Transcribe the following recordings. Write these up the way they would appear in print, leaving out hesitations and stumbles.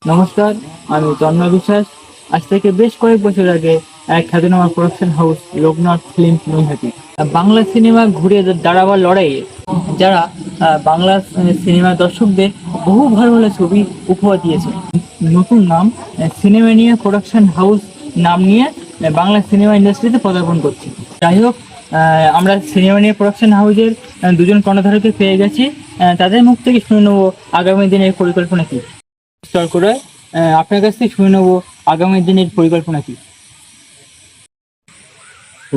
নমস্কার, আমি তন্ময় বিশ্বাস। আজ থেকে বেশ কয়েক বছর আগে এক খ্যাতনামা production house Loknath film Naihati Bangla cinema ঘুরে দাঁড়াবার লড়াইয়ে যারা বাংলা সিনেমা দর্শকদের বহু ভালো ভালো ছবি উপহার দিয়েছে। নতুন নাম সিনেমানিয়া প্রোডাকশন হাউস নাম নিয়ে বাংলা সিনেমা ইন্ডাস্ট্রিতে পদার্পণ করছে। যাই হোক, আমরা সিনেমানিয়া প্রোডাকশন হাউসের দুজন কর্ণধারকে পেয়ে গেছি। তাদের মুখ থেকে শুনে নেবো আগামী দিনের পরিকল্পনা কী। স্টার করে আপনার কাছ থেকে শুনে নেবো আগামী দিনের পরিকল্পনা কি।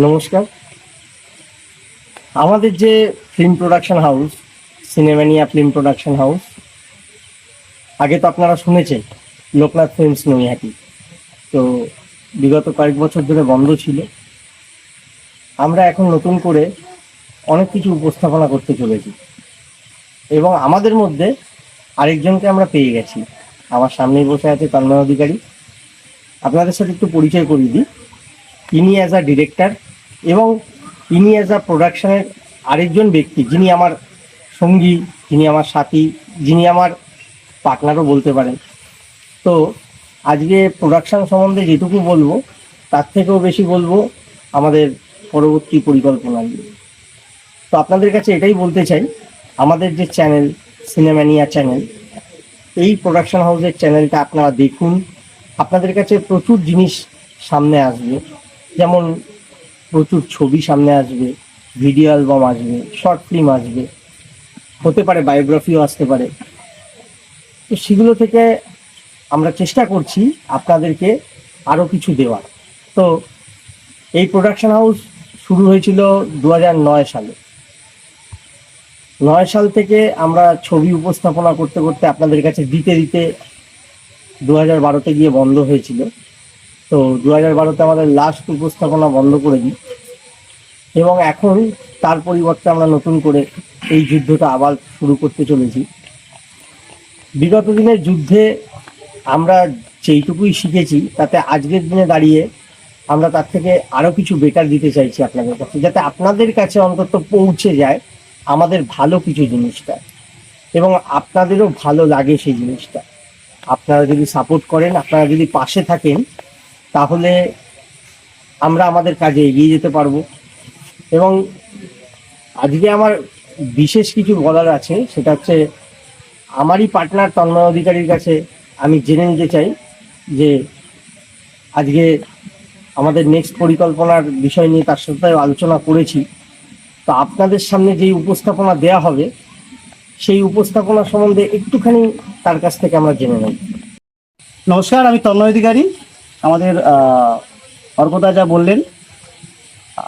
নমস্কার। আমাদের যে film production house, Cinemania film production house, আগে তো আপনারা শুনেছেন লোকনাথ ফিল্মস নৈহাটি। তো বিগত কয়েক বছর ধরে বন্ধ ছিল। আমরা এখন নতুন করে অনেক কিছু উপস্থাপনা করতে চলেছি এবং আমাদের মধ্যে আরেকজনকে আমরা পেয়ে গেছি। আমার সামনেই বসে আছে তন্ময় অধিকারী। আপনাদের সাথে একটু পরিচয় করিয়ে দিই। ইনি অ্যাজ আ ডিরেক্টর এবং ইনি অ্যাজ আ প্রোডাকশনের আরেকজন ব্যক্তি, যিনি আমার সঙ্গী, যিনি আমার সাথী, যিনি আমার পার্টনারও বলতে পারেন। তো আজকে প্রোডাকশন সম্বন্ধে যেটুকু বলবো তার থেকেও বেশি বলবো আমাদের পরবর্তী পরিকল্পনা নিয়ে। তো আপনাদের কাছে এটাই বলতে চাই, আমাদের যে চ্যানেল সিনেমানিয়া চ্যানেল, এই প্রোডাকশন হাউসের চ্যানেলটা আপনারা দেখুন। আপনাদের কাছে প্রচুর জিনিস সামনে আসবে, যেমন প্রচুর ছবি সামনে আসবে, ভিডিও অ্যালবাম আসবে, শর্ট ফিল্ম আসবে, হতে পারে বায়োগ্রাফিও আসতে পারে। তো সেগুলো থেকে আমরা চেষ্টা করছি আপনাদেরকে আরও কিছু দেওয়ার। তো এই প্রোডাকশন হাউস শুরু হয়েছিল 2009 সালে। 9 সাল থেকে আমরা ছবি উপস্থাপনা করতে করতে আপনাদের কাছে দিতে দিতে 2012-তে গিয়ে বন্ধ হয়েছিল। তো 2012-তে আমাদের লাস্ট উপস্থাপনা বন্ধ করে দিই এবং এখন তার পরিবর্তে আমরা নতুন করে এই যুদ্ধটা আবার শুরু করতে চলেছি। বিগত দিনের যুদ্ধে আমরা যেইটুকুই শিখেছি তাতে আজকের দিনে দাঁড়িয়ে আমরা তার থেকে আরও কিছু বেটার দিতে চাইছি আপনাদের কাছে, যাতে আপনাদের কাছে অন্তত পৌঁছে যায় আমাদের ভালো কিছু জিনিসটা এবং আপনাদেরও ভালো লাগে সেই জিনিসটা। আপনারা যদি সাপোর্ট করেন, আপনারা যদি পাশে থাকেন, তাহলে আমরা আমাদের কাজে এগিয়ে যেতে পারবো। এবং আজকে আমার বিশেষ কিছু বলার আছে, সেটা হচ্ছে আমারই পার্টনার তন্ময় অধিকারীর কাছে আমি জেনে নিতে চাই যে আজকে আমাদের নেক্সট পরিকল্পনার বিষয় নিয়ে তার সাথে আলোচনা করেছি। তো আপনাদের সামনে যেই উপস্থাপনা দেয়া হবে সেই উপস্থাপনা সম্বন্ধে একটুখানি তার কাছ থেকে আমরা জেনে নেব। নমস্কার, আমি তন্ময় অধিকারী। আমাদের অর্কদা যা বললেন,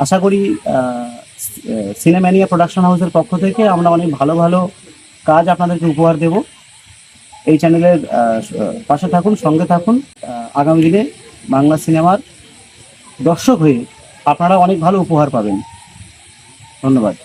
আশা করি সিনেমানিয়া প্রোডাকশন হাউসের পক্ষ থেকে আমরা অনেক ভালো ভালো কাজ আপনাদেরকে উপহার দেব। এই চ্যানেলের পাশে থাকুন, সঙ্গে থাকুন। আগামী দিনে বাংলা সিনেমার দর্শক হয়ে আপনারা অনেক ভালো উপহার পাবেন। ধন্যবাদ।